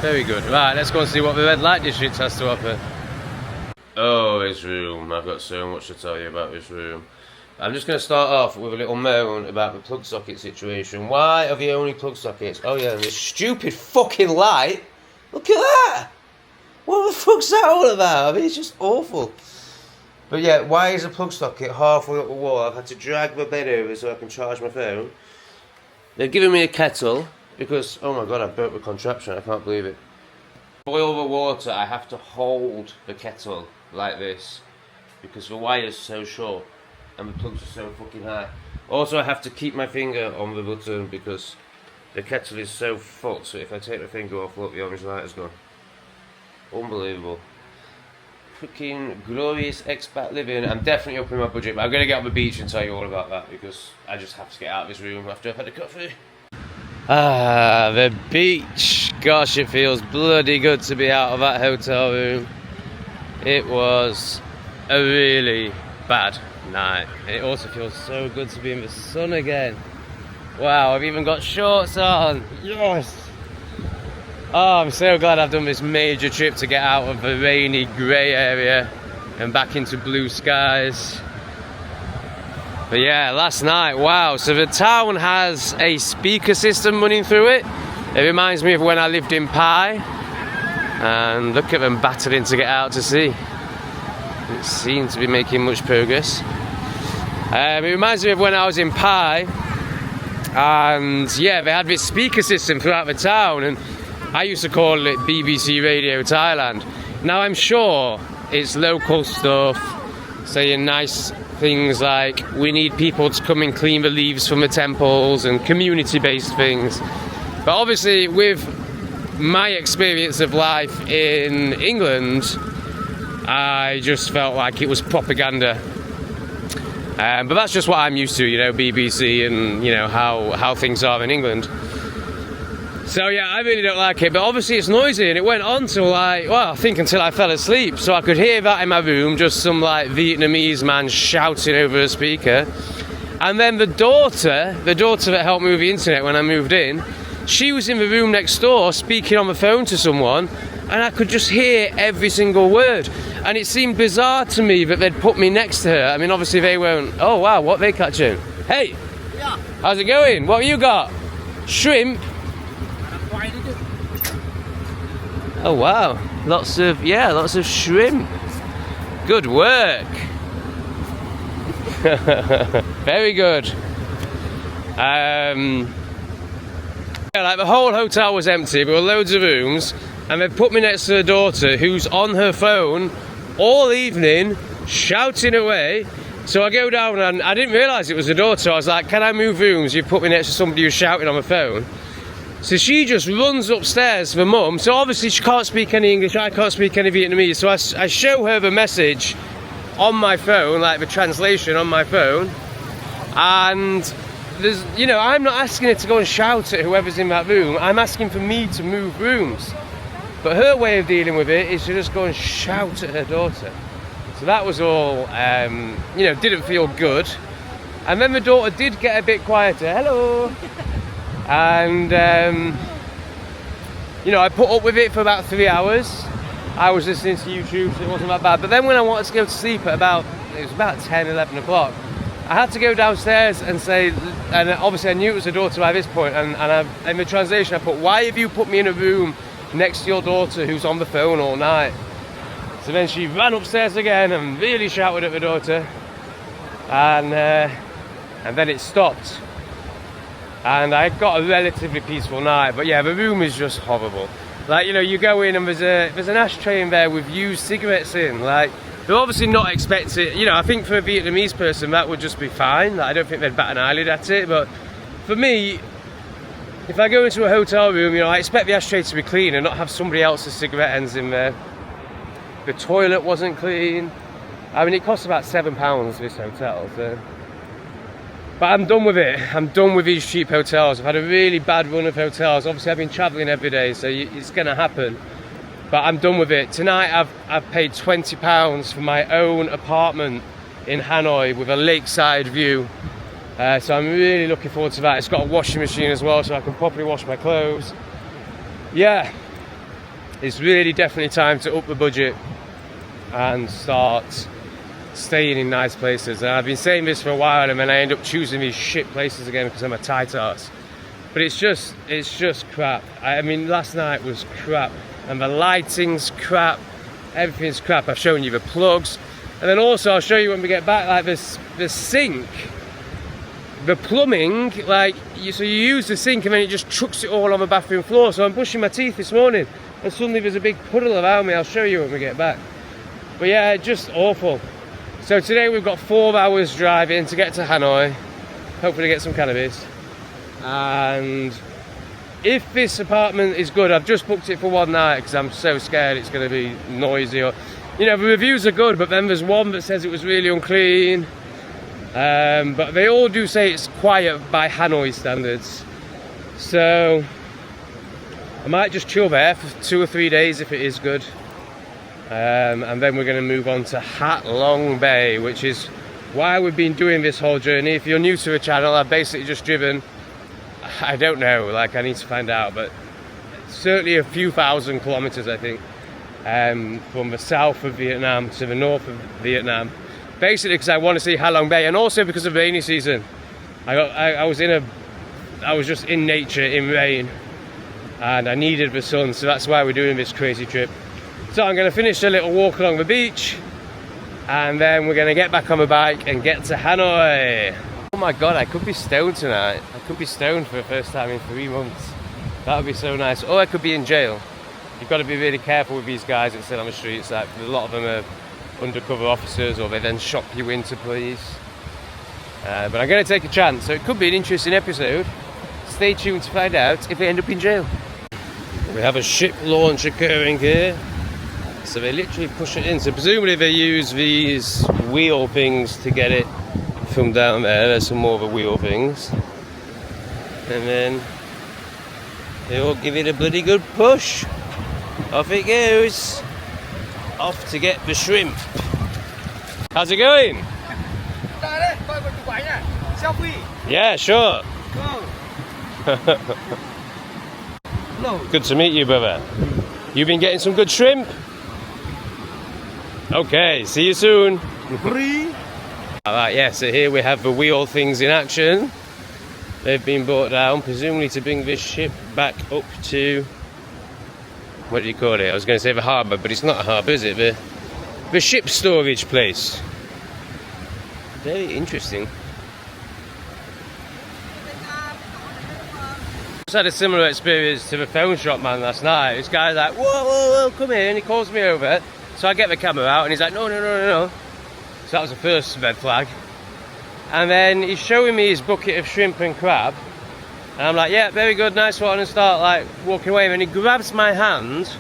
Very good. Right, let's go and see what the red light district has to offer. Oh, this room. I've got so much to tell you about this room. I'm just going to start off with a little moan about the plug socket situation. Why are the only plug sockets? Oh yeah, this stupid fucking light. Look at that! What the fuck's that all about? I mean, it's just awful. But yeah, why is a plug socket halfway up the wall? I've had to drag my bed over so I can charge my phone. They've given me a kettle because, oh my god, I broke the contraption. I can't believe it. Boil the water, I have to hold the kettle like this because the wire's so short and the plugs are so fucking high. Also, I have to keep my finger on the button because the kettle is so fucked, so if I take my finger off, look, the orange light has gone. Unbelievable. Fucking glorious expat living. I'm definitely upping my budget, but I'm going to get on the beach and tell you all about that because I just have to get out of this room after I've had a coffee. Ah, the beach. Gosh, it feels bloody good to be out of that hotel room. It was a really bad night. And it also feels so good to be in the sun again. Wow, I've even got shorts on. Yes! Oh, I'm so glad I've done this major trip to get out of the rainy, grey area and back into blue skies. But yeah, last night, wow. So the town has a speaker system running through it. It reminds me of when I lived in Pai. And look at them battling to get out to sea. It seems to be making much progress. It reminds me of when I was in Pai. And yeah, they had this speaker system throughout the town. And I used to call it BBC Radio Thailand. Now I'm sure it's local stuff, saying nice things like we need people to come and clean the leaves from the temples and community-based things. But obviously with my experience of life in England, I just felt like it was propaganda. But that's just what I'm used to, you know, BBC and, you know, how things are in England. So yeah, I really don't like it, but obviously it's noisy and it went on till like, well, I think until I fell asleep. So I could hear that in my room, just some like Vietnamese man shouting over a speaker. And then the daughter that helped me with the internet when I moved in, she was in the room next door speaking on the phone to someone and I could just hear every single word. And it seemed bizarre to me that they'd put me next to her. I mean, obviously they won't, oh wow, what are they catching? Hey, yeah. How's it going? What have you got? Shrimp? Oh wow, lots of shrimp. Good work. Very good. Yeah, like the whole hotel was empty, there were loads of rooms, and they've put me next to the daughter who's on her phone all evening shouting away. So I go down and I didn't realise it was the daughter. I was like, can I move rooms? You've put me next to somebody who's shouting on the phone. So she just runs upstairs to the mum. So obviously she can't speak any English, I can't speak any Vietnamese. So I show her the message on my phone, like the translation on my phone. And there's, you know, I'm not asking her to go and shout at whoever's in that room. I'm asking for me to move rooms. But her way of dealing with it is to just go and shout at her daughter. So that was all, you know, didn't feel good. And then the daughter did get a bit quieter. Hello. And you know, I put up with it for about 3 hours. I was listening to YouTube, so it wasn't that bad. But then when I wanted to go to sleep at it was about 10, 11 o'clock, I had to go downstairs and say, and obviously I knew it was a daughter by this point, and in the translation I put, why have you put me in a room next to your daughter who's on the phone all night? So then she ran upstairs again and really shouted at the daughter, and then it stopped. And I got a relatively peaceful night, but yeah, the room is just horrible. Like, you know, you go in and there's an ashtray in there with used cigarettes in. Like, they're obviously not expected, you know, I think for a Vietnamese person that would just be fine. Like, I don't think they'd bat an eyelid at it, but for me, if I go into a hotel room, you know, I expect the ashtray to be clean and not have somebody else's cigarette ends in there. The toilet wasn't clean. I mean, it cost about £7, this hotel, so. But I'm done with it. I'm done with these cheap hotels. I've had a really bad run of hotels. Obviously, I've been travelling every day, so it's going to happen. But I'm done with it. Tonight, I've paid £20 for my own apartment in Hanoi with a lakeside view. So I'm really looking forward to that. It's got a washing machine as well, so I can properly wash my clothes. Yeah, it's really definitely time to up the budget and start staying in nice places. And I've been saying this for a while, and then I end up choosing these shit places again because I'm a tight ass. But it's just crap. I mean, last night was crap, and the lighting's crap, everything's crap. I've shown you the plugs, and then also I'll show you when we get back, like the sink, the plumbing, like, so you use the sink and then it just chucks it all on the bathroom floor. So I'm brushing my teeth this morning, and suddenly there's a big puddle around me. I'll show you when we get back. But yeah, just awful. So today we've got 4 hours driving to get to Hanoi, hopefully get some cannabis. And if this apartment is good, I've just booked it for one night because I'm so scared it's going to be noisy, or, you know, the reviews are good, but then there's one that says it was really unclean. But they all do say it's quiet by Hanoi standards. So I might just chill there for 2 or 3 days if it is good. And then we're going to move on to Ha Long Bay, which is why we've been doing this whole journey. If you're new to the channel, I've basically just driven, I don't know, like, I need to find out, but certainly a few thousand kilometers, I think, from the south of Vietnam to the north of Vietnam, basically because I want to see Ha Long Bay, and also because of rainy season. I was just in nature in rain, and I needed the sun, so that's why we're doing this crazy trip. So I'm going to finish a little walk along the beach, and then we're going to get back on the bike and get to Hanoi. Oh my god, I could be stoned tonight. I could be stoned for the first time in 3 months. That would be so nice. Or I could be in jail. You've got to be really careful with these guys that sit on the streets. Like, a lot of them are undercover officers, or they then shop you into police. But I'm going to take a chance, so it could be an interesting episode. Stay tuned to find out if they end up in jail. We have a ship launch occurring here. So they literally push it in. So presumably they use these wheel things to get it from down there. There's some more of the wheel things. And then they all give it a bloody good push. Off it goes. Off to get the shrimp. How's it going? Yeah, sure. Good to meet you, brother. You've been getting some good shrimp? Okay, see you soon. Alright, yeah, so here we have the wheel things in action. They've been brought down, presumably to bring this ship back up to, what do you call it? I was going to say the harbour, but it's not a harbour, is it? The ship storage place. Very interesting. I just had a similar experience to the phone shop man last night. This guy's like, whoa, whoa, whoa, come here, and he calls me over. So I get the camera out, and he's like, no. So that was the first red flag. And then he's showing me his bucket of shrimp and crab. And I'm like, yeah, very good, nice one, and start like walking away. And he grabs my hand,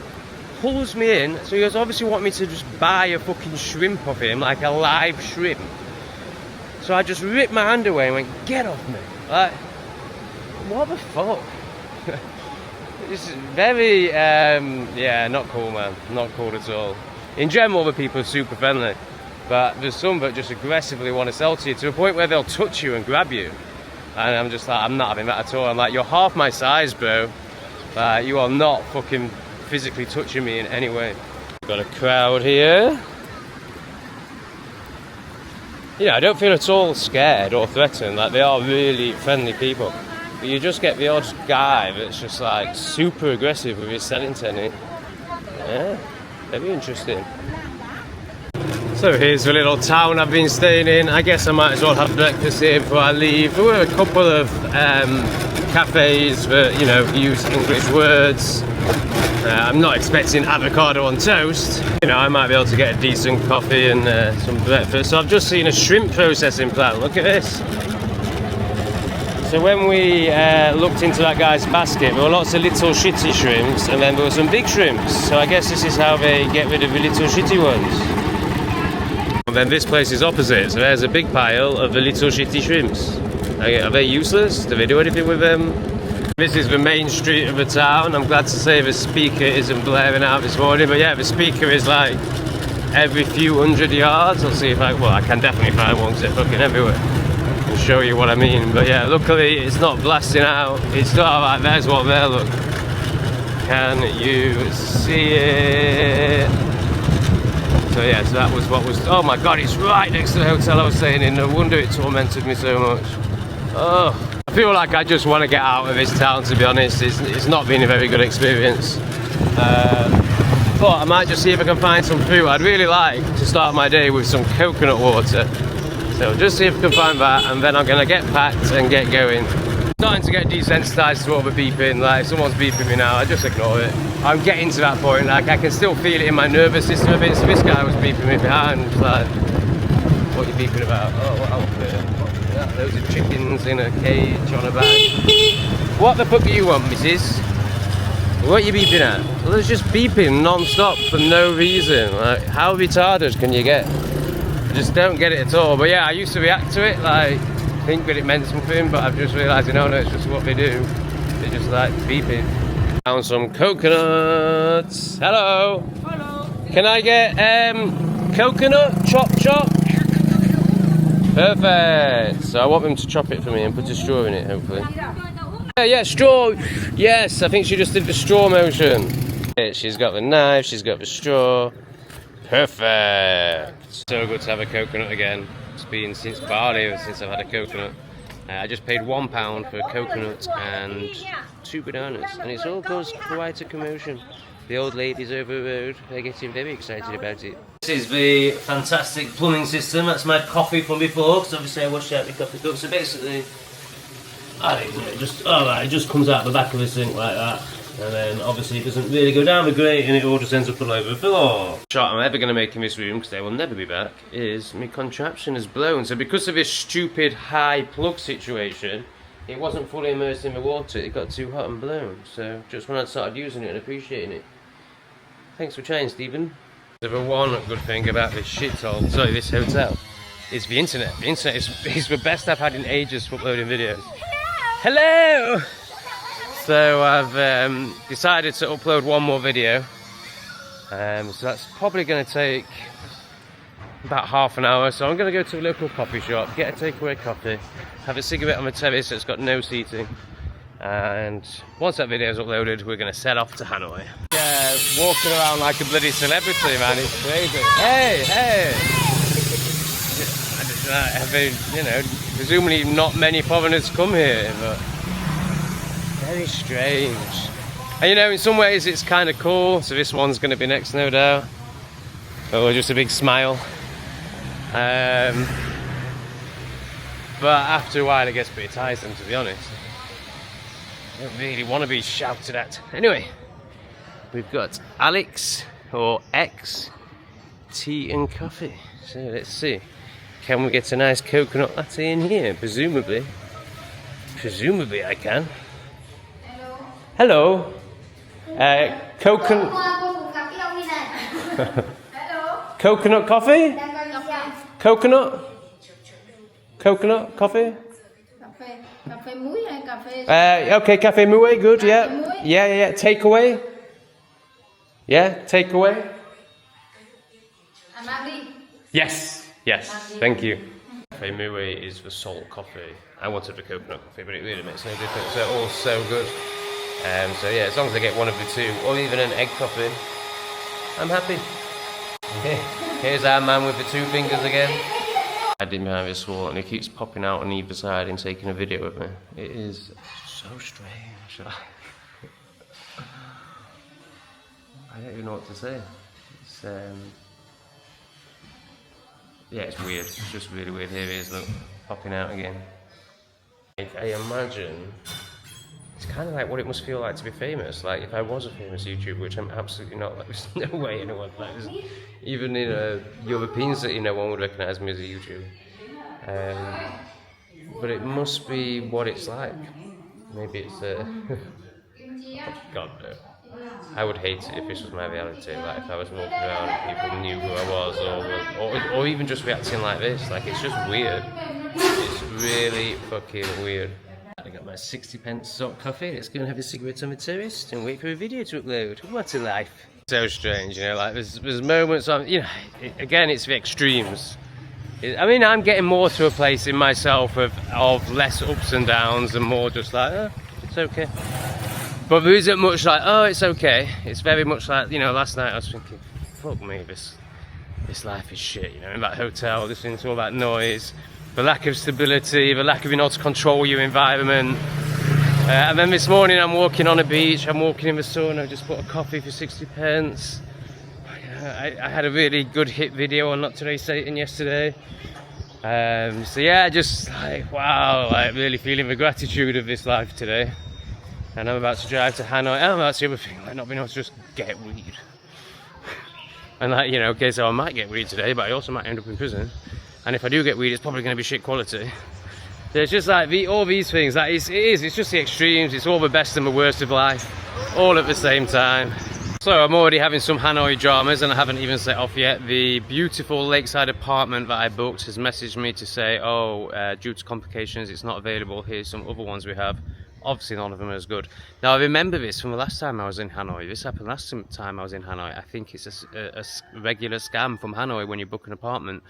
pulls me in. So he goes, obviously want me to just buy a fucking shrimp off him, like a live shrimp. So I just ripped my hand away and went, get off me. Like, what the fuck? It's very, yeah, not cool, man. Not cool at all. In general, the people are super friendly, but there's some that just aggressively want to sell to you to a point where they'll touch you and grab you. And I'm just like, I'm not having that at all. I'm like, you're half my size, bro. You are not fucking physically touching me in any way. Got a crowd here. Yeah, I don't feel at all scared or threatened. Like, they are really friendly people. But you just get the odd guy that's just like super aggressive with his selling technique. Yeah. Very interesting. So here's the little town I've been staying in. I guess I might as well have breakfast here before I leave. There were a couple of cafes that, you know, use English words. I'm not expecting avocado on toast. You know, I might be able to get a decent coffee and some breakfast. So I've just seen a shrimp processing plant. Look at this. So when we looked into that guy's basket, there were lots of little shitty shrimps, and then there were some big shrimps. So I guess this is how they get rid of the little shitty ones. And then this place is opposite, so there's a big pile of the little shitty shrimps. Are they useless? Do they do anything with them? This is the main street of the town. I'm glad to say the speaker isn't blaring out this morning, but yeah, the speaker is like every few 100 yards. I'll see if I can definitely find one because they're fucking everywhere. I'll show you what I mean, but yeah, luckily it's not blasting out. It's not like there's one there, look. Can you see it? So yeah, so that was what was, oh my god, it's right next to the hotel I was staying in. No wonder it tormented me so much. Oh, I feel like I just want to get out of this town, to be honest. It's not been a very good experience. But I might just see if I can find some food. I'd really like to start my day with some coconut water. So just see if I can find that, and then I'm going to get packed and get going. Starting to get desensitized to all the beeping. Like, if someone's beeping me now, I just ignore it. I'm getting to that point, like I can still feel it in my nervous system a bit. So this guy was beeping me behind, like, what are you beeping about? Oh, what outfit? Yeah, those are chickens in a cage on a bag. What the fuck do you want, missus? What are you beeping at? Well, it's just beeping non-stop for no reason. Like, how retarded can you get? I just don't get it at all. But yeah, I used to react to it, like, think that it meant something, but I've just realised, no, it's just what they do. They just like beeping. Found some coconuts. Hello. Hello. Can I get coconut chop? Perfect. So I want them to chop it for me and put a straw in it, hopefully. Yeah, straw. Yes, I think she just did the straw motion. She's got the knife, she's got the straw. Perfect. So good to have a coconut again. It's been since Bali since I've had a coconut. I just paid £1 for a coconut and 2 bananas, and it's all caused quite a commotion. The old ladies over the road, they're getting very excited about it. This is the fantastic plumbing system. That's my coffee from before, because obviously I washed out my coffee cup. So basically, it just comes out the back of the sink like that, and then obviously it doesn't really go down the grate, and it all just ends up all over the floor. The shot I'm ever going to make in this room, because they will never be back, is my contraption is blown. So because of this stupid high plug situation, it wasn't fully immersed in the water. It got too hot and blown. So just when I started using it and appreciating it. Thanks for trying, Stephen. The one good thing about this this hotel, is the internet. The internet is the best I've had in ages for uploading videos. Hello! So I've decided to upload one more video. So that's probably going to take about half an hour. So I'm going to go to a local coffee shop, get a takeaway coffee, have a cigarette on the terrace that's got no seating. And once that video is uploaded, we're going to set off to Hanoi. Yeah, walking around like a bloody celebrity, man, it's crazy. Hey! I mean, you know, presumably not many foreigners come here, but very strange. And you know, in some ways it's kind of cool. So this one's going to be next, no doubt. Or just a big smile. But after a while it gets pretty tiresome, to be honest. I don't really want to be shouted at. Anyway, we've got Alex, or X, tea and coffee. So let's see. Can we get a nice coconut latte in here? Presumably. Presumably I can. Hello. Coconut. Coconut coffee? Coconut? Coconut coffee? Okay, cafe muay, good, yeah. Yeah. Takeaway? Yeah, takeaway? Yes, thank you. Cafe muay is the salt coffee. I wanted the coconut coffee, but it really makes no difference. They're all so good. So yeah, as long as I get one of the two, or even an egg coffee, I'm happy. Here's our man with the 2 fingers again. I didn't behind this wall, and he keeps popping out on either side and taking a video of me. It is so strange. I don't even know what to say. It's yeah, it's weird. It's just really weird. Here he is, look, popping out again. I imagine it's kind of like what it must feel like to be famous. Like if I was a famous YouTuber, which I'm absolutely not. Like there's no way anyone, like even in a European city, no one would recognise me as a YouTuber. But it must be what it's like. Maybe it's God no. I would hate it if this was my reality. Like if I was walking around and people knew who I was, or even just reacting like this. Like it's just weird. It's really fucking weird. I got my 60p salt coffee. Let's go and have a cigarette on the terrace and wait for a video to upload. What a life. So strange, you know, like there's moments on, you know, again, it's the extremes. I mean, I'm getting more to a place in myself of less ups and downs and more just like, oh, it's okay. But there isn't much like, oh, it's okay. It's very much like, you know, last night I was thinking, fuck me, this life is shit, you know, in that hotel, listening to all that noise, the lack of stability, the lack of being able to control your environment. And then this morning I'm walking on a beach, I'm walking in the sun, I just bought a coffee for 60 pence. I had a really good hit video on Not Today Satan yesterday. So yeah, just like, wow, like really feeling the gratitude of this life today. And I'm about to drive to Hanoi. And that's the other thing, like not being able to just get weed. And like, you know, okay, so I might get weed today, but I also might end up in prison. And if I do get weed, it's probably going to be shit quality. There's just like all these things, like it's just the extremes, it's all the best and the worst of life, all at the same time. So I'm already having some Hanoi dramas and I haven't even set off yet. The beautiful lakeside apartment that I booked has messaged me to say, oh, due to complications, it's not available. Here's some other ones we have. Obviously none of them are as good. Now I remember this from the last time I was in Hanoi. This happened last time I was in Hanoi. I think it's a regular scam from Hanoi when you book an apartment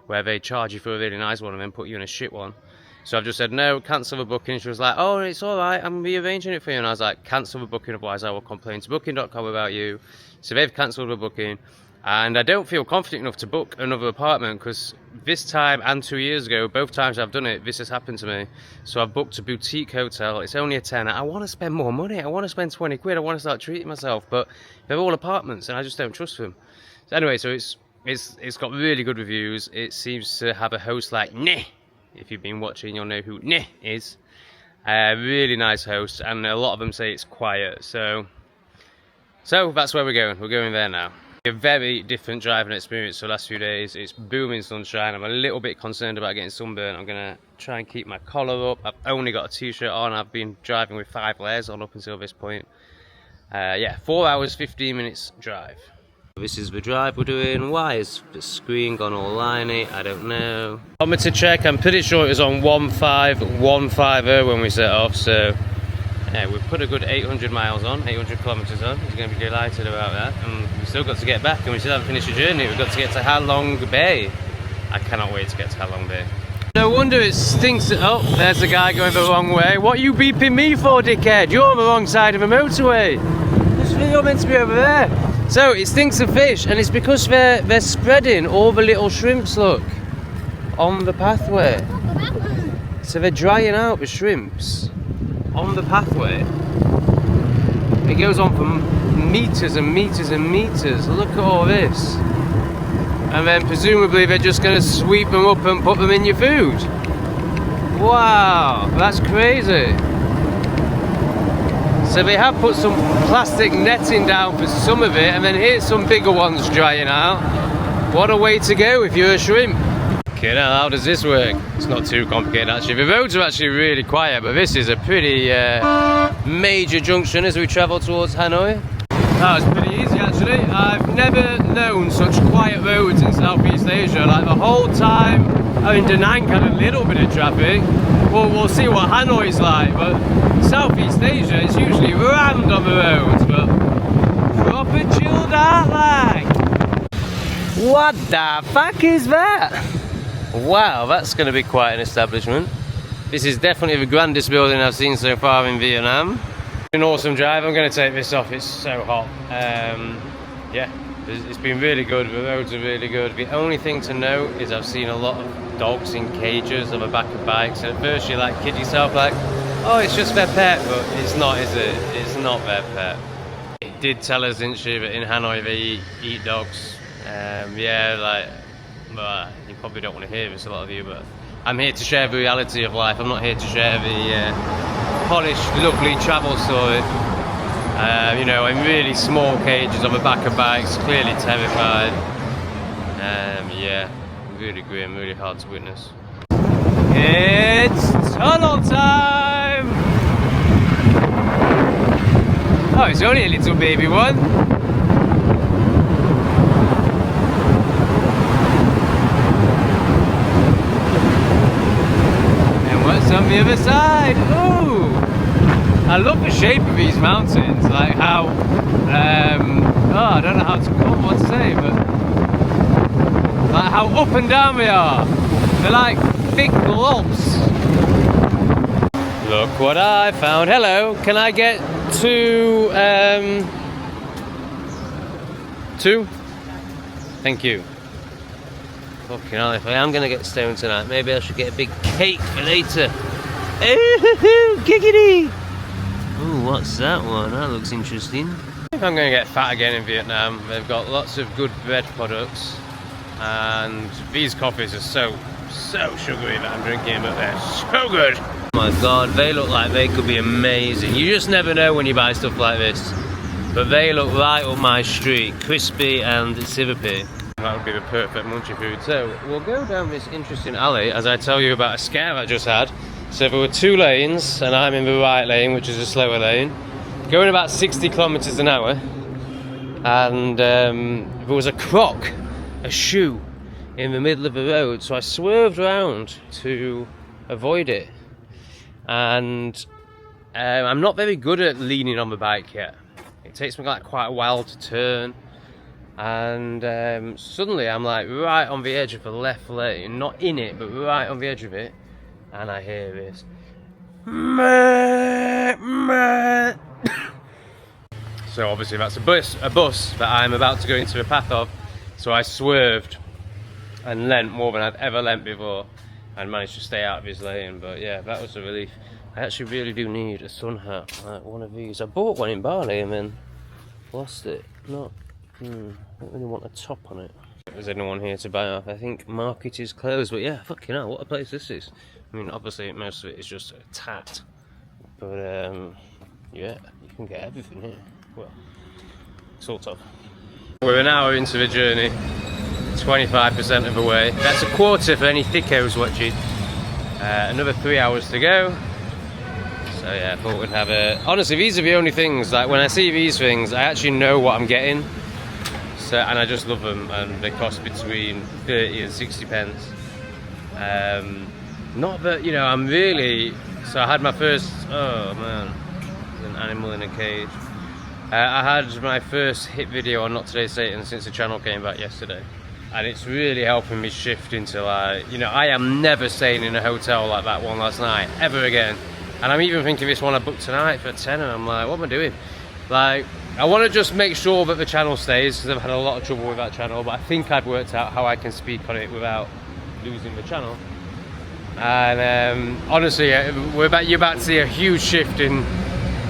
where they charge you for a really nice one and then put you in a shit one. So I've just said, no, cancel the booking. She was like, oh, it's all right, I'm rearranging it for you. And I was like, cancel the booking, otherwise I will complain to booking.com about you. So they've cancelled the booking. And I don't feel confident enough to book another apartment because this time and 2 years ago, both times I've done it, this has happened to me. So I've booked a boutique hotel. It's only a tenner. I want to spend more money. I want to spend 20 quid. I want to start treating myself. But they're all apartments and I just don't trust them. So anyway, so it's got really good reviews. It seems to have a host like Neh. If you've been watching, you'll know who Neh is. Really nice host, and a lot of them say it's quiet. So that's where we're going. We're going there now. A very different driving experience for the last few days. It's booming sunshine. I'm a little bit concerned about getting sunburned. I'm gonna try and keep my collar up. I've only got a t-shirt on. I've been driving with 5 layers on up until this point. Yeah, 4 hours, 15 minutes drive. This is the drive we're doing. Why is the screen gone all liney? I don't know. Odometer check, I'm pretty sure it was on 15150 when we set off, so yeah, we've put a good 800 miles on, 800 kilometers on. He's going to be delighted about that. And we've still got to get back and we still haven't finished the journey. We've got to get to Halong Bay. I cannot wait to get to Halong Bay. No wonder it stinks. Oh, there's a guy going the wrong way. What are you beeping me for, dickhead? You're on the wrong side of the motorway. You're meant to be over there. So it stinks of fish, and it's because they're spreading all the little shrimps, look, on the pathway. So they're drying out the shrimps on the pathway. It goes on for meters and meters and meters. Look at all this. And then presumably they're just going to sweep them up and put them in your food. Wow, that's crazy. So they have put some plastic netting down for some of it, and then here's some bigger ones drying out. What a way to go if you're a shrimp. Okay, now how does this work? It's not too complicated actually. The roads are actually really quiet, but this is a pretty major junction as we travel towards Hanoi. That was pretty easy actually. I've never known such quiet roads in Southeast Asia. Like the whole time, I mean, Da Nang had a little bit of traffic. Well, we'll see what Hanoi's like, but Southeast Asia is usually rammed on the roads, but proper chilled out like. What the fuck is that? Wow, that's going to be quite an establishment. This is definitely the grandest building I've seen so far in Vietnam. An awesome drive. I'm going to take this off, it's so hot. Yeah, it's been really good, the roads are really good. The only thing to note is I've seen a lot of dogs in cages on the back of bikes, and at first you like kid yourself like, oh, it's just their pet, but it's not, is it? It's not their pet. It did tell us, didn't she, that in Hanoi they eat dogs. Yeah, like, well, you probably don't want to hear this, a lot of you, but I'm here to share the reality of life. I'm not here to share the polished, lovely travel story. You know, in really small cages on the back of bikes, clearly terrified. Yeah, really grim, really hard to witness. It's tunnel time! Oh, it's only a little baby one. And what's on the other side? Ooh! I love the shape of these mountains, like how, oh, I don't know what to say, but like how up and down they are. They're like thick blobs. Look what I found. Hello, can I get to 2. Thank you. Fucking hell, if I am gonna get stoned tonight, maybe I should get a big cake for later. Giggity! Ooh, what's that one? That looks interesting. If I'm gonna get fat again in Vietnam, they've got lots of good bread products, and these coffees are so sugary that I'm drinking, but they're so good. Oh my god, they look like they could be amazing. You just never know when you buy stuff like this. But they look right up my street, crispy and syrupy. That would be the perfect munchy food. So we'll go down this interesting alley as I tell you about a scare I just had. So there were 2 lanes and I'm in the right lane, which is a slower lane, going about 60 kilometers an hour, and there was a croc, a shoe, in the middle of the road, so I swerved around to avoid it. And I'm not very good at leaning on the bike yet. It takes me like quite a while to turn, and suddenly I'm like right on the edge of the left lane, not in it, but right on the edge of it, and I hear this. So obviously that's a bus that I'm about to go into the path of, so I swerved and leant more than I'd ever leant before and managed to stay out of his lane. But yeah, that was a relief. I actually really do need a sun hat, like one of these. I bought one in Bali and then lost it. I don't really want a top on it. If there's anyone here to buy off, I think market is closed, but yeah, fucking hell, what a place this is. I mean, obviously most of it is just a tat, but yeah, you can get everything here. Well, sort of. We're an hour into the journey, 25% of the way. That's a quarter for any thickos watching. Another 3 hours to go. So yeah, I thought we'd have a... Honestly, these are the only things, like when I see these things, I actually know what I'm getting. So, and I just love them, and they cost between 30 and 60 pence. Not that, you know, I'm really... So I had my first... Oh man, an animal in a cage. I had my first hit video on Not Today's Satan since the channel came back yesterday. And it's really helping me shift into like, you know, I am never staying in a hotel like that one last night, ever again. And I'm even thinking this one I booked tonight for 10, and I'm like, what am I doing? Like, I want to just make sure that the channel stays, because I've had a lot of trouble with that channel, but I think I've worked out how I can speak on it without losing the channel. And honestly, you're about to see a huge shift in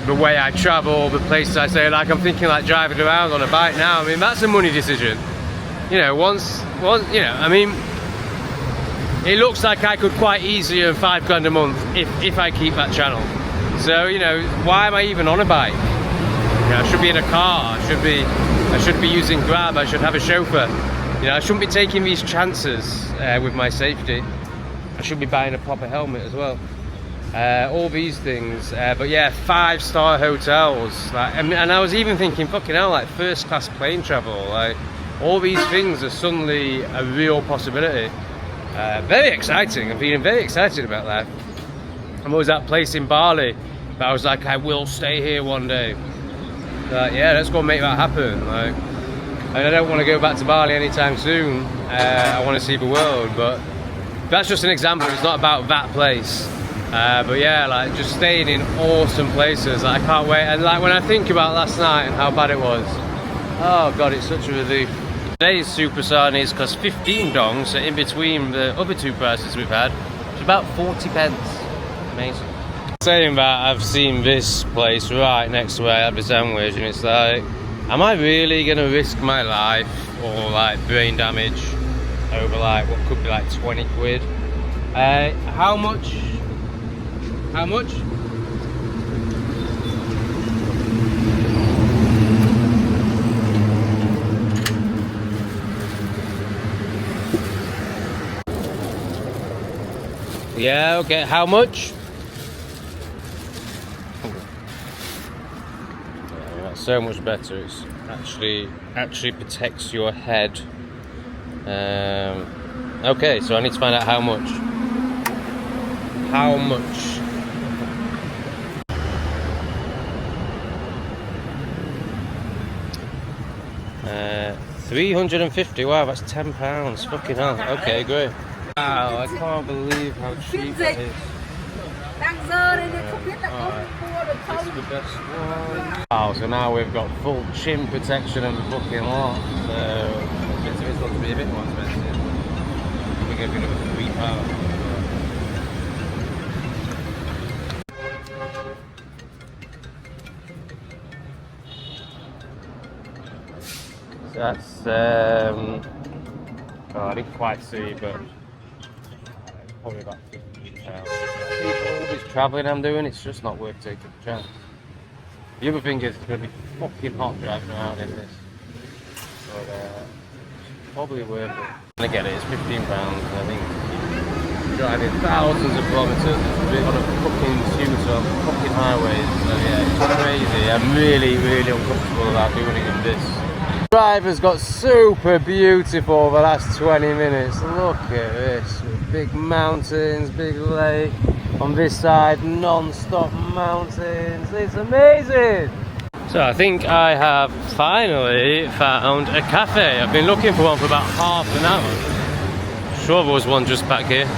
the way I travel, the places I stay. Like, I'm thinking like driving around on a bike now. I mean, that's a money decision. You know, once, you know, I mean, it looks like I could quite easily earn £5 grand a month if I keep that channel. So, you know, why am I even on a bike? You know, I should be in a car. I should be using Grab. I should have a chauffeur. You know, I shouldn't be taking these chances with my safety. I should be buying a proper helmet as well. All these things, but yeah, 5-star hotels. Like, and I was even thinking, fucking hell, like first-class plane travel. Like, all these things are suddenly a real possibility. Very exciting. I'm feeling very excited about that. And there was that place in Bali that I was like, I will stay here one day. Like, yeah, let's go make that happen. Like, and I don't want to go back to Bali anytime soon. I want to see the world, but that's just an example. It's not about that place. But yeah, like just staying in awesome places. Like, I can't wait. And like when I think about last night and how bad it was, oh god, it's such a relief. Today's super sarnies cost 15 dong, so in between the other 2 prices we've had, it's about 40 pence. Amazing. Saying that, I've seen this place right next to where I had the sandwich, and it's like, am I really gonna risk my life or like brain damage over like what could be like 20 quid? How much? How much? Yeah, okay, how much? Yeah, that's so much better. It's actually protects your head. Okay, so I need to find out how much. How much? $350. Wow, that's £10. Fucking hell. Okay, great. Wow, I can't believe how cheap it is. This is the best one. Oh, so now we've got full chin protection and the fucking lot. So this one's to be a bit more expensive. We're going to be looking for £3. So that's oh, I didn't quite see, but probably about £15. All this travelling I'm doing, it's just not worth taking a chance. The other thing is it's going to be fucking hot driving around in this, but it's probably worth it. I get it, it's £15, I think. Driving thousands of kilometres on a fucking scooter on fucking highways, so yeah, it's crazy. I'm really, really uncomfortable about doing it in this. The drive has got super beautiful the last 20 minutes. Look at this, big mountains, big lake. On this side, non-stop mountains. It's amazing. So I think I have finally found a cafe. I've been looking for one for about half an hour. Sure there was one just back here.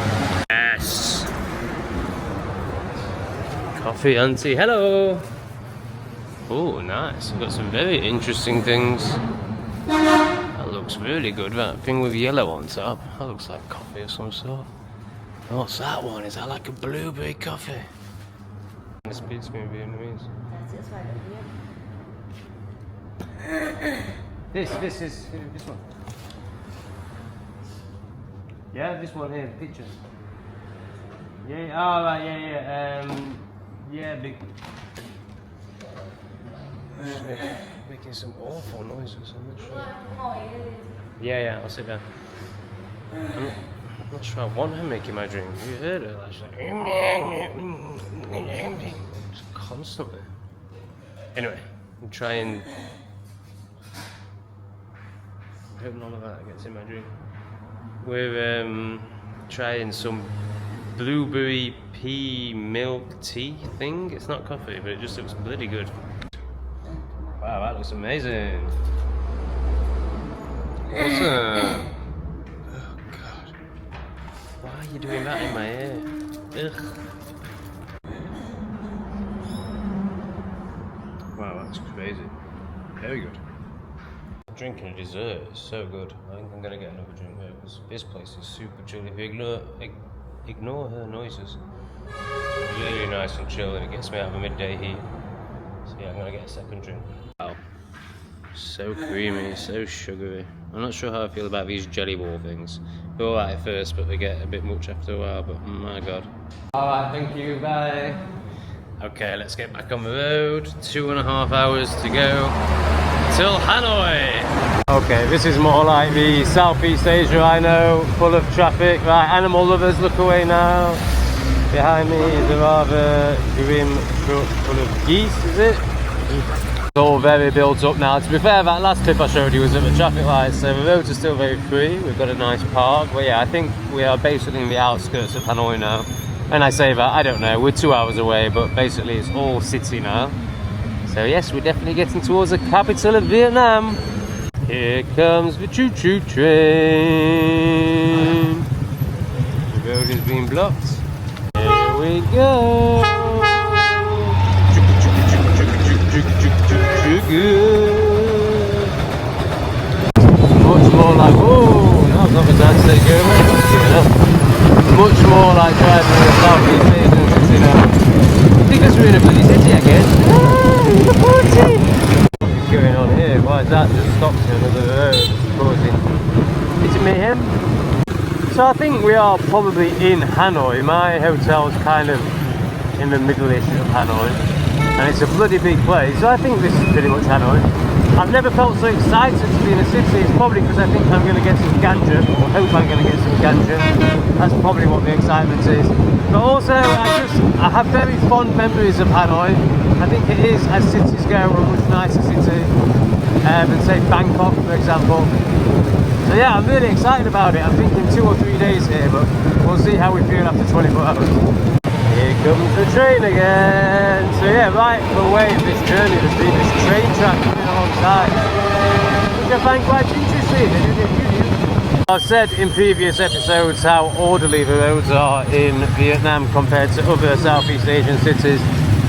Yes. Coffee auntie, hello. Oh, nice. We've got some very interesting things. That looks really good. That thing with yellow on top. That looks like coffee of some sort. What's that one? Is that like a blueberry coffee? This speaks me in Vietnamese. This is this one. Yeah, this one here, the picture. Yeah, oh right, yeah, big. Making some awful noises. I'm not sure. Yeah, I'll sit down. I'm not sure I want her making my drink. You heard her, like, just constantly. Anyway, I'm trying. I hope none of that gets in my drink. We're trying some blueberry pea milk tea thing. It's not coffee, but it just looks bloody good. Wow, that looks amazing. Awesome. Oh god. Why are you doing that in my ear? Ugh. Wow, that's crazy. Very good. Drinking a dessert is so good. I think I'm gonna get another drink here because this place is super chill. If you ignore her noises, it's really nice and chill, and it gets me out of the midday heat. So yeah, I'm gonna get a second drink. Wow, so creamy, so sugary. I'm not sure how I feel about these jelly ball things. They're alright at first, but they get a bit much after a while. But my god. Alright, thank you. Bye. Okay, let's get back on the road. 2.5 hours to go till Hanoi. Okay, this is more like the Southeast Asia I know, full of traffic. Right, animal lovers, look away now. Behind me is a rather grim truck full of geese, is it? It's all very built up now. To be fair, that last clip I showed you was at the traffic lights, so the roads are still very free. We've got a nice park. But yeah, I think we are basically in the outskirts of Hanoi now. When I say that, I don't know, we're 2 hours away, but basically it's all city now. So yes, we're definitely getting towards the capital of Vietnam. Here comes the choo-choo train. The road is being blocked. Here we go. Much more like, oh, that was not the dance they go with. Much more like driving in the Southeast Asian city now. Because we're in a bloody city again. What's going on here? Why is that just stopped in another road? Causing it's mayhem. So I think we are probably in Hanoi. My hotel's kind of in the middle-ish of Hanoi. And it's a bloody big place. So I think this is pretty much Hanoi. I've never felt so excited to be in a city. It's probably because I think I'm going to get some ganja, or hope I'm going to get some ganja. That's probably what the excitement is. But also, I have very fond memories of Hanoi. I think it is, as cities go, a much nicer city than say Bangkok, for example. So yeah, I'm really excited about it. I'm thinking 2 or 3 days here, but we'll see how we feel after 24 hours. Here comes the train again. So yeah, right the way of this journey, there's been this train track coming alongside, which I find quite interesting. I've said in previous episodes how orderly the roads are in Vietnam compared to other Southeast Asian cities.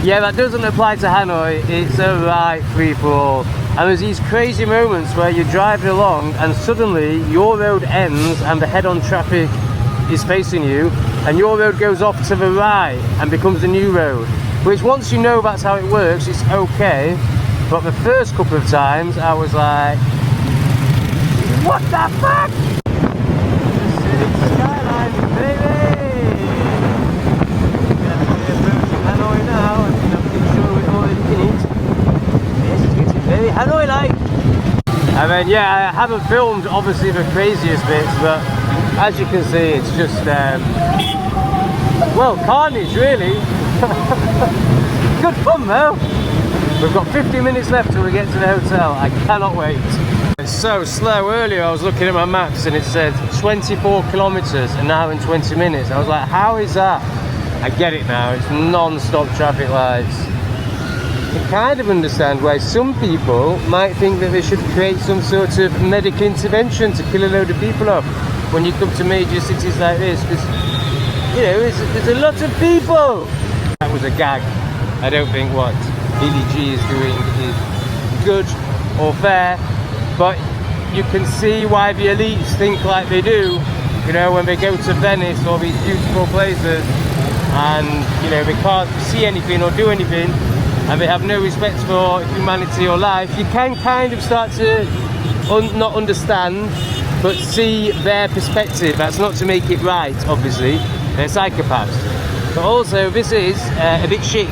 Yeah, that doesn't apply to Hanoi. It's a right free-for-all. And there's these crazy moments where you're driving along and suddenly your road ends and the head-on traffic is facing you, and your road goes off to the right and becomes a new road. Which, once you know that's how it works, it's okay. But the first couple of times, I was like, what the fuck? Scenic skyline, baby! Hanoi now, and I'm pretty sure we're all you can eat. Yes, it's getting very Hanoi-like. And then, yeah, I haven't filmed, obviously, the craziest bits, but as you can see, it's just, well, carnage, really. Good fun, though. We've got 50 minutes left till we get to the hotel. I cannot wait. It's so slow. Earlier I was looking at my maps and it said 24 kilometers an hour and 20 minutes. I was like, how is that? I get it now. It's non-stop traffic lights. I kind of understand why some people might think that they should create some sort of medical intervention to kill a load of people off when you come to major cities like this, because, you know, there's a lot of people. That was a gag. I don't think what Billy G is doing is good or fair, but you can see why the elites think like they do, you know, when they go to Venice or these beautiful places and, you know, they can't see anything or do anything and they have no respect for humanity or life. You can kind of start to not understand, but see their perspective. That's not to make it right, obviously. They're psychopaths. But also, this is a bit shit.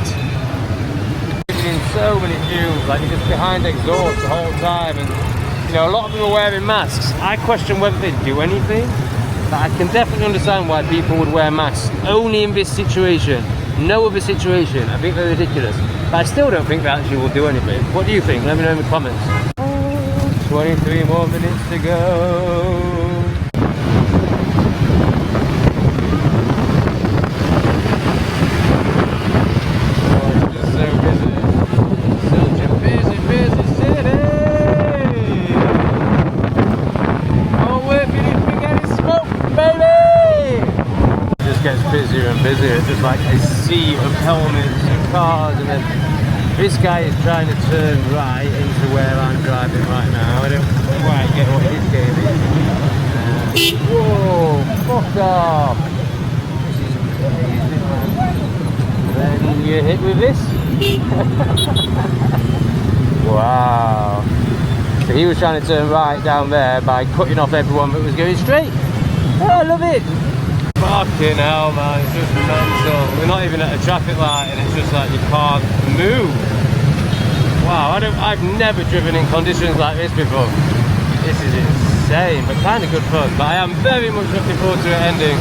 In so many fumes, like you're just behind exhaust the whole time, and you know, a lot of them are wearing masks. I question whether they do anything, but I can definitely understand why people would wear masks only in this situation. No other situation. I think they're ridiculous, but I still don't think they actually will do anything. What do you think? Let me know in the comments. 23 more minutes to go. Busier and busier, just like a sea of helmets and cars, and then this guy is trying to turn right into where I'm driving right now. I don't quite get what his game is. Whoa, fuck off! This is crazy, man. Then you hit with this. Wow. So he was trying to turn right down there by cutting off everyone that was going straight. Oh, I love it. Fucking hell, man, it's just mental. We're not even at a traffic light and it's just like you can't move. Wow, I've never driven in conditions like this before. This is insane, but kind of good fun. But I am very much looking forward to it ending.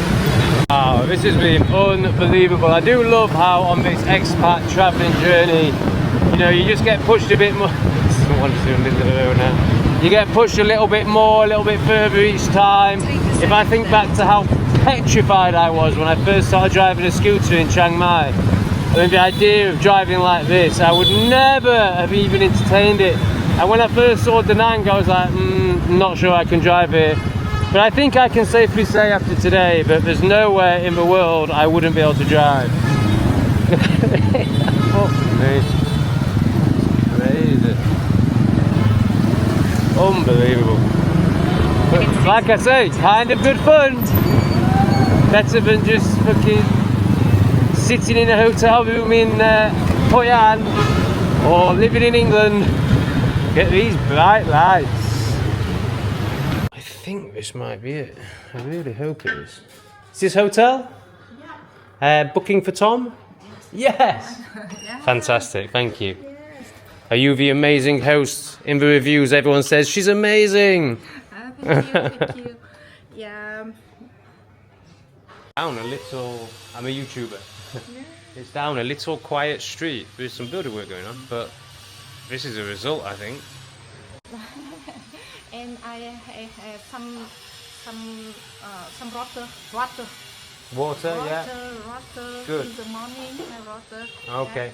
Wow, this has been unbelievable. I do love how on this expat travelling journey, you know, you just get pushed a bit more. Someone's doing a bit of the road now. You get pushed a little bit more, a little bit further each time. If I think back to how petrified I was when I first started driving a scooter in Chiang Mai, I mean, the idea of driving like this, I would never have even entertained it. And when I first saw Da Nang, I was like, not sure I can drive it. But I think I can safely say after today that there's nowhere in the world I wouldn't be able to drive. Fuck me. Crazy. Unbelievable. But like I say, kind of good fun. Better than just fucking sitting in a hotel room in Hoi An or living in England. Get these bright lights. I think this might be it. I really hope it is. Is this hotel? Yeah. Booking for Tom? Yes. Yeah. Fantastic, thank you. Yes. Are you the amazing host? In the reviews everyone says she's amazing. Thank you. Yeah. Down a little, I'm a YouTuber. Yeah. It's down a little quiet street. There's some building work going on, but this is a result, I think. And I have some water. Water, yeah. Water. Good. In the morning, water. Okay.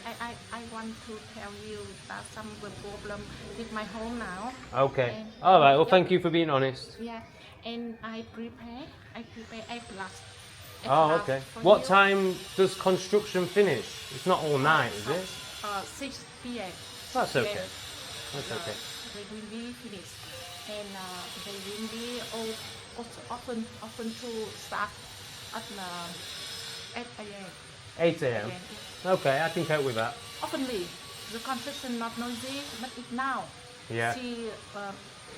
I want to tell you that some problem with my home now. Okay. All right. Well, thank you for being honest. Yeah. And I prepare A plus. Oh, enough okay. for What you. time does construction finish? It's not all night, is it? 6 p.m. That's 6 okay. p.m. That's okay. They will be finished, and they will be often to start at 8 a.m. 8 a.m. Okay, I can cope with that. Oftenly, the construction not noisy, but it now. Yeah. She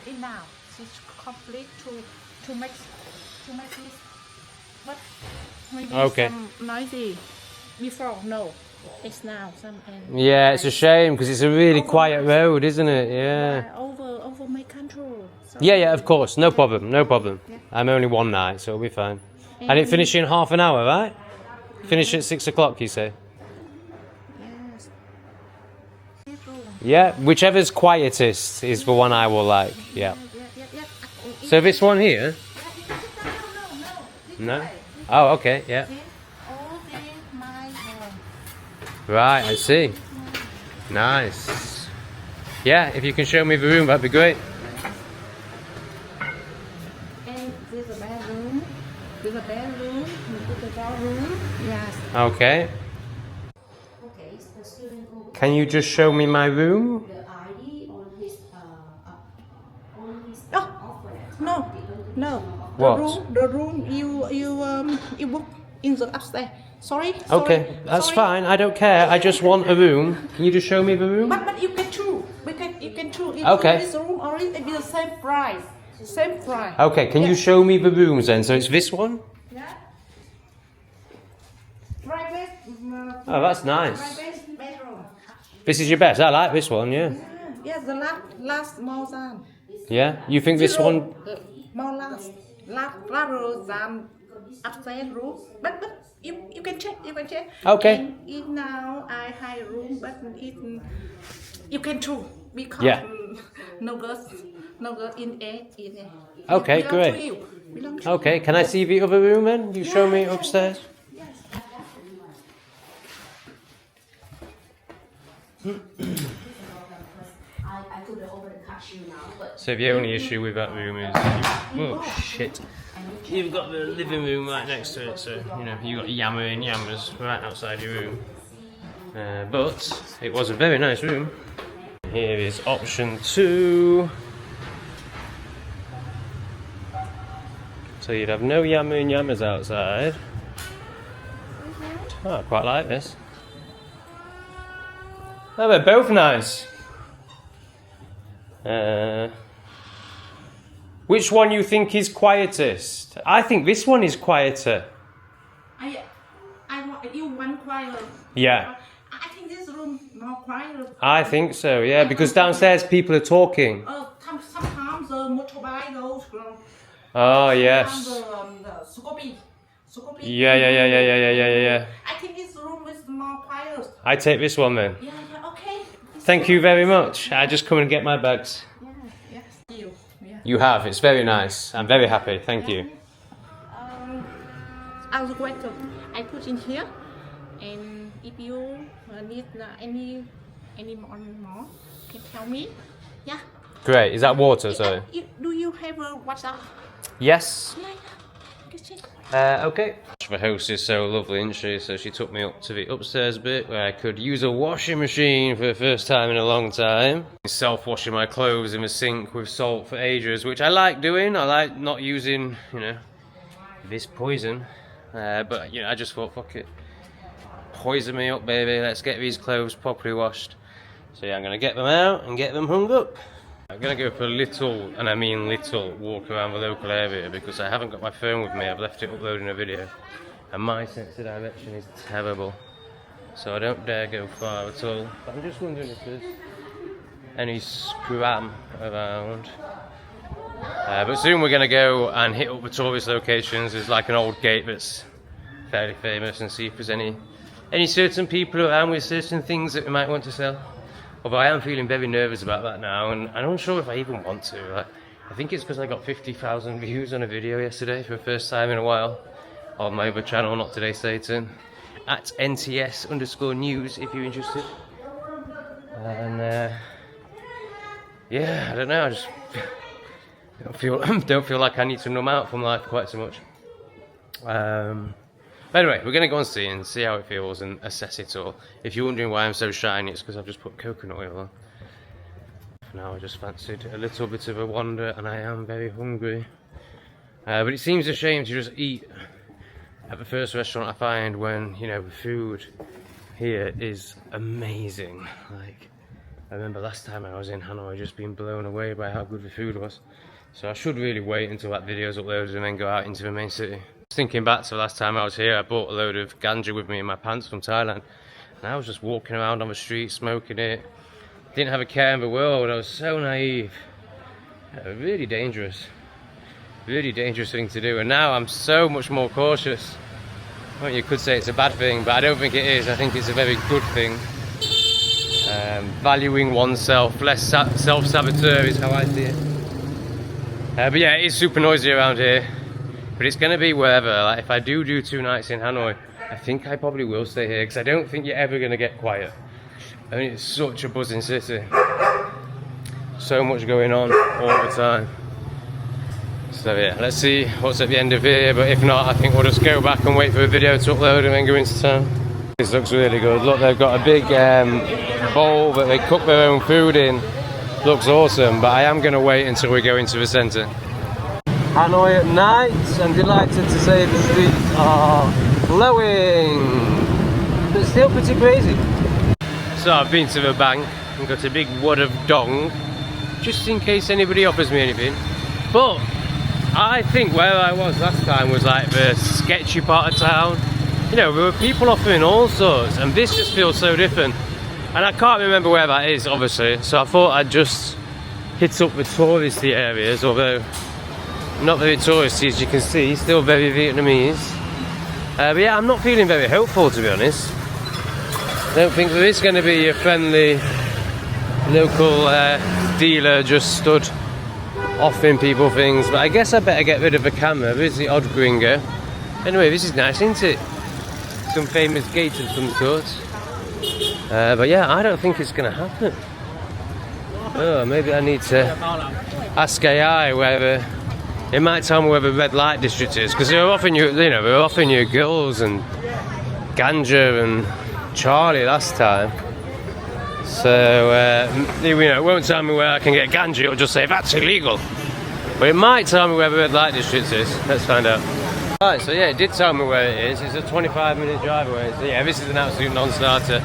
in now she's complete to make this, but maybe Okay. some noisy before. No, it's now some. And Yeah, it's a shame because it's a really quiet road, isn't it? Yeah. over my control. So Yeah, of course. No problem, no problem. Yeah. I'm only one night, so it'll be fine. And it finishes in half an hour, right? Finish at 6 o'clock, you say? Yes. This room. Yeah, whichever's quietest is the one I will like. Yeah. Yeah. So this one here? No. No? Oh, okay, yeah. All this my Right, I see. Nice. Yeah, if you can show me the room, that'd be great. and there's a bedroom. There's a bedroom. There's a ballroom. Yes. Okay. Okay, the student will Can you just show me my room? the ID on his Oh, offer. no. What? The room you book in the upstairs. Sorry. Okay, that's fine. I don't care. I just want a room. Can you just show me the room? But you can choose. You can choose. If Okay. This room or it be the same price. Same price. Okay, can you show me the rooms then? So it's this one? Yeah. Private. Oh, that's nice. Private bedroom. This is your best. I like this one, yeah. Yes, the last more than. Yeah? You think this one... More last than upstairs room. But you can check. Okay. And in now I high room, but it you can choose because Yeah. no girls in A. Okay, Belong great. To you. Belong to Okay, can I see the other room then? You show me upstairs? I could over the cut you now, but So the only issue with that room is... Oh, shit. You've got the living room right next to it, so, you know, you've got yammer and yammers right outside your room. But it was a very nice room. Here is option 2. So you'd have no yammer and yammers outside. Oh, I quite like this. Oh, they're both nice. Which one you think is quietest? I think this one is quieter. I want you one quiet. Yeah, I think this room more quiet. I think so, yeah, because downstairs people are talking. Sometimes the motorbike goes. Oh, Sometimes yes. the Scorpio. Yeah. I think this room is more quiet. I take this one then. Yeah, okay. Thank you very much. I just come and get my bags. Yes. You. Yeah. You have, it's very nice. I'm very happy, thank you. I'll wait. I put in here, and if you need any more, can tell me. Yeah. Great, is that water, sorry? Do you have a WhatsApp? Yes. Yeah. Okay. The host is so lovely, isn't she? So she took me up to the upstairs bit where I could use a washing machine for the first time in a long time. Self-washing my clothes in the sink with salt for ages, which I like doing. I like not using, you know, this poison. But, you know, I just thought, fuck it. Poison me up, baby. Let's get these clothes properly washed. So yeah, I'm going to get them out and get them hung up. I'm going to go for a little, and I mean little, walk around the local area because I haven't got my phone with me. I've left it uploading a video. And my sense of direction is terrible. So I don't dare go far at all. But I'm just wondering if there's any scram around. But soon we're going to go and hit up the tourist locations. There's like an old gate that's fairly famous and see if there's any certain people around with certain things that we might want to sell. Although I am feeling very nervous about that now, and I'm not sure if I even want to. I think it's because I got 50,000 views on a video yesterday for the first time in a while on my other channel, Not Today Satan, at NTS_news if you're interested. And yeah, I don't know. I just don't feel like I need to numb out from life quite so much. But anyway, we're going to go and see how it feels and assess it all. If you're wondering why I'm so shiny, it's because I've just put coconut oil on. For now, I just fancied a little bit of a wander, and I am very hungry. But it seems a shame to just eat at the first restaurant I find when, you know, the food here is amazing. Like, I remember last time I was in Hanoi just being blown away by how good the food was. So I should really wait until that video's uploaded and then go out into the main city. Thinking back to the last time I was here, I bought a load of ganja with me in my pants from Thailand. And I was just walking around on the street smoking it. Didn't have a care in the world, I was so naive. Really dangerous. Really dangerous thing to do. And now I'm so much more cautious. Well, you could say it's a bad thing, but I don't think it is. I think it's a very good thing. Valuing oneself, less self-saboteur is how I see it. But yeah, it is super noisy around here. But it's going to be wherever. Like, if I do 2 nights in Hanoi, I think I probably will stay here, because I don't think you're ever going to get quiet. I mean, it's such a buzzing city. So much going on all the time. So yeah, let's see what's at the end of here, but if not, I think we'll just go back and wait for a video to upload and then go into town. This looks really good. Look, they've got a big bowl that they cook their own food in. Looks awesome, but I am going to wait until we go into the centre. Hanoi at night. I'm delighted to say the streets are flowing, but still pretty crazy. So I've been to the bank and got a big wad of dong, just in case anybody offers me anything. But I think where I was last time was like the sketchy part of town. You know, there were people offering all sorts, and this just feels so different. And I can't remember where that is, obviously, so I thought I'd just hit up the touristy areas, although not very touristy, as you can see, still very Vietnamese. But yeah, I'm not feeling very hopeful, to be honest. I don't think there is going to be a friendly local dealer just stood offering people things, but I guess I better get rid of the camera. There's the odd gringo. Anyway, this is nice, isn't it? Some famous gate of some sort. But yeah, I don't think it's going to happen. Oh, maybe I need to ask AI whether it might tell me where the red light district is, because they're offering you, you know, they're offering you girls and ganja and Charlie last time. So you know, it won't tell me where I can get ganja. It'll just say that's illegal. But it might tell me where the red light district is. Let's find out. Right, so yeah, it did tell me where it is. It's a 25-minute drive away. So yeah, this is an absolute non-starter.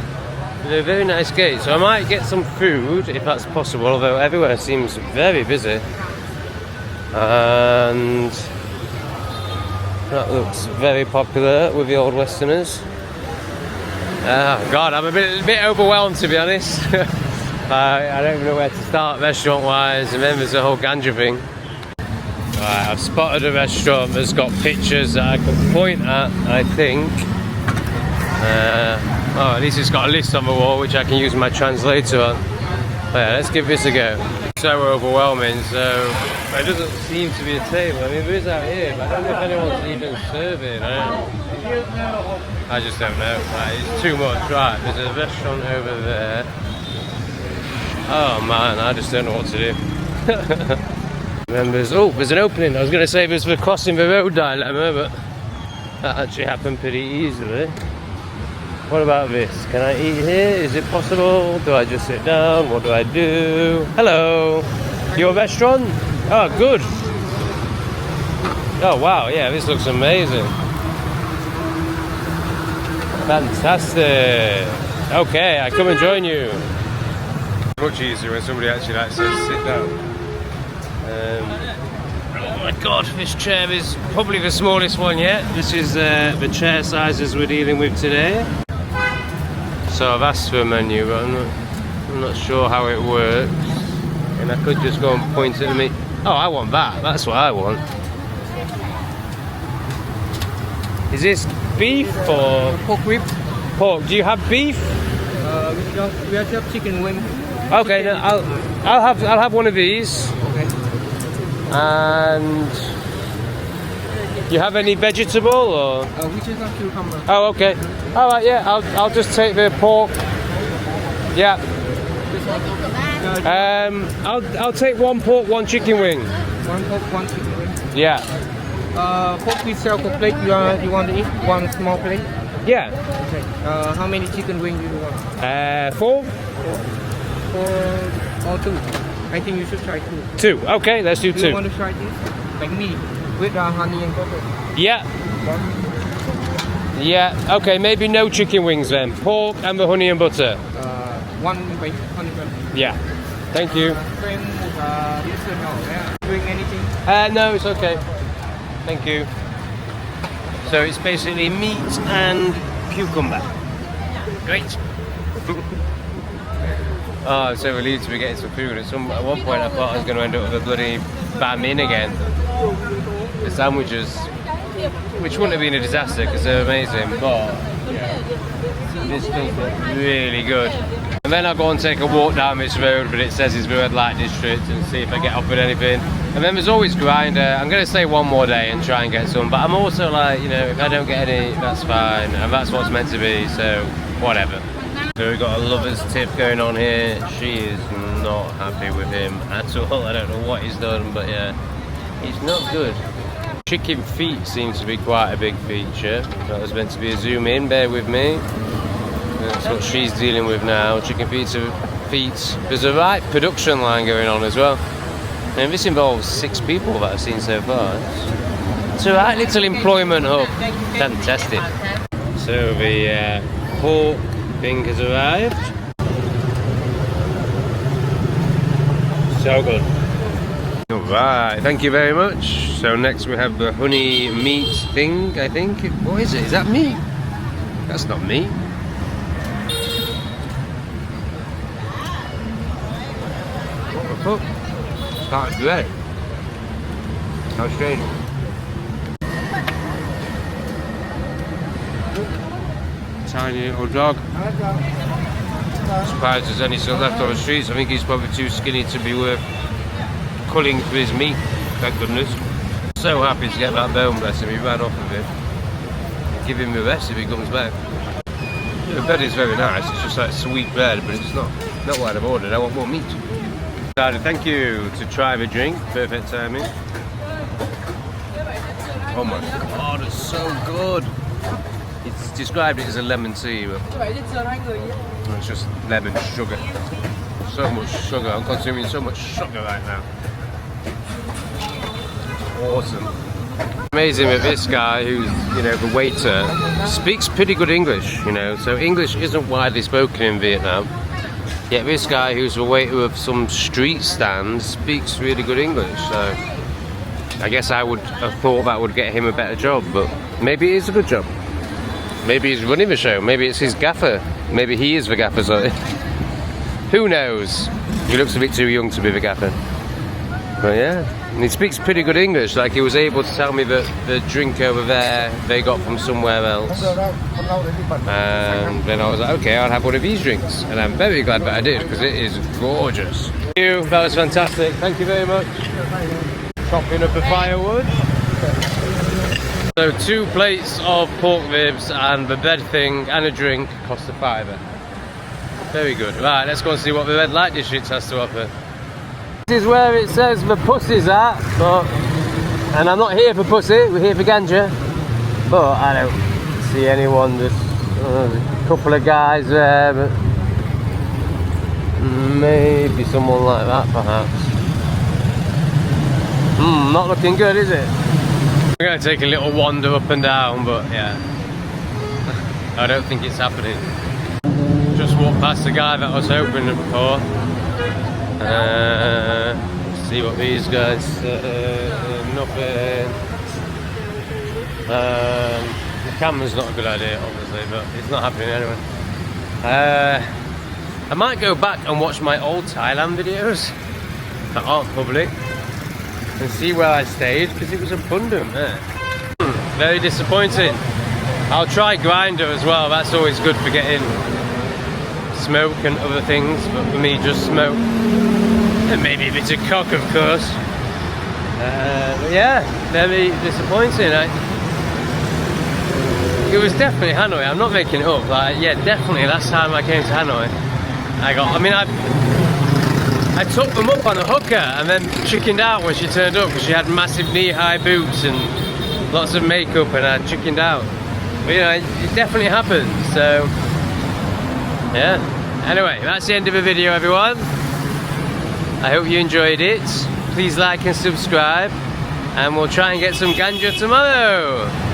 They're a very nice gate, so I might get some food if that's possible, although everywhere seems very busy. And that looks very popular with the old Westerners. Oh God, I'm a bit overwhelmed, to be honest. I don't even know where to start restaurant-wise, and then there's the whole ganja thing. Right, I've spotted a restaurant that's got pictures that I can point at, I think. Oh, at least it's got a list on the wall which I can use my translator on. But yeah, let's give this a go. So overwhelming, so there doesn't seem to be a table. I mean, there is out here, but I don't know if anyone's even serving. I just don't know. Right, it's too much. Right, there's a restaurant over there. Oh man, I just don't know what to do. There's an opening. I was going to say there's the crossing the road dilemma, but that actually happened pretty easily. What about this? Can I eat here? Is it possible? Do I just sit down? What do I do? Hello! Your restaurant? Oh, good! Oh, wow, yeah, this looks amazing. Fantastic! Okay, I come and join you. Much easier when somebody actually like says sit down. Oh my God, this chair is probably the smallest one yet. This is the chair sizes we're dealing with today. So I've asked for a menu, but I'm not sure how it works. And I could just go and point at me. Oh, I want that. That's what I want. Is this beef or pork rib? pork? Do you have beef? We also have chicken wing. Okay, no, I'll have one of these. Okay. And you have any vegetable or? We just have cucumber. Oh, okay. All right, yeah. I'll just take the pork. Yeah. I'll take one pork, one chicken wing. One pork, one chicken wing. Yeah. Pork pizza plate you want to eat? One small plate? Yeah. Okay. How many chicken wings do you want? 4? 4 or 2? I think you should try 2. 2. Okay, let's do Do 2. you want to try this? Like me, with honey and butter. Yeah. Yeah. Okay, maybe no chicken wings then. Pork and the honey and butter. 1 by honey butter. Yeah. Thank you. Cream, dessert, no. Yeah. Drink anything? No, it's okay. Thank you. So it's basically meat and cucumber. Great. Oh, I'm so relieved to be getting some food. At one point I thought I was going to end up with a bloody bam in again. The sandwiches, which wouldn't have been a disaster because they're amazing, but yeah, this thing's really good. And then I'll go and take a walk down this road, but it says it's the red light district, and see if I get offered anything. And then there's always grinder. I'm going to stay one more day and try and get some, but I'm also like, you know, if I don't get any, that's fine, and that's what's meant to be, so whatever. So we've got a lover's tip going on here. She is not happy with him at all. I don't know what he's done, but yeah, he's not good. Chicken feet seems to be quite a big feature. That was meant to be a zoom in, bear with me. That's what she's dealing with now. Chicken feet. There's a right production line going on as well. And this involves 6 people that I've seen so far. It's a right little employment hub. Fantastic. So the pork thing has arrived. So good. Alright, thank you very much. So next we have the honey meat thing, I think. What is it? Is that meat? That's not meat. What the fuck? It's not bread. How strange. Tiny little dog. Surprised there's any still left on the streets. I think he's probably too skinny to be worth culling for his meat. Thank goodness. So happy to get that bone, bless him. He ran off of it. Give him the rest if he comes back. The bread is very nice. It's just like sweet bread, but it's not what I've ordered. I want more meat. Thank you to try the drink. Perfect timing. Oh my god, it's so good. It's described it as a lemon tea, but it's just lemon sugar. So much sugar. I'm consuming so much sugar right now. Awesome. Amazing with this guy who's, you know, the waiter, speaks pretty good English, you know, so English isn't widely spoken in Vietnam. Yet this guy who's the waiter of some street stand speaks really good English, so I guess I would have thought that would get him a better job, but maybe it is a good job. Maybe he's running the show, maybe it's his gaffer, maybe he is the gaffer, sorry. Who knows? He looks a bit too young to be the gaffer. But yeah, and he speaks pretty good English, like he was able to tell me that the drink over there they got from somewhere else. And then I was like, okay, I'll have one of these drinks. And I'm very glad that I did, because it is gorgeous. Thank you, that was fantastic. Thank you very much. Chopping up the firewood. So 2 plates of pork ribs and the bread thing and a drink cost a £5. Very good. Right, let's go and see what the red light district has to offer. This is where it says the pussy's at, but, and I'm not here for pussy, we're here for ganja, but I don't see anyone. There's a couple of guys there, but maybe someone like that perhaps. Not looking good, is it? We're going to take a little wander up and down, but yeah, I don't think it's happening. Just walked past the guy that I was hoping for. See what these guys nothing. The camera's not a good idea, obviously, but it's not happening anyway. I might go back and watch my old Thailand videos that aren't public and see where I stayed, because it was abundant there. Very disappointing. I'll try grinder as well, that's always good for getting smoke and other things, but for me just smoke and maybe a bit of cock, of course. But yeah, very disappointing. It was definitely Hanoi, I'm not making it up, like, yeah, definitely last time I came to Hanoi I took them up on a hooker and then chickened out when she turned up because she had massive knee-high boots and lots of makeup and I chickened out. But you know, it definitely happened, so yeah. Anyway, that's the end of the video, everyone. I hope you enjoyed it. Please like and subscribe, and we'll try and get some ganja tomorrow.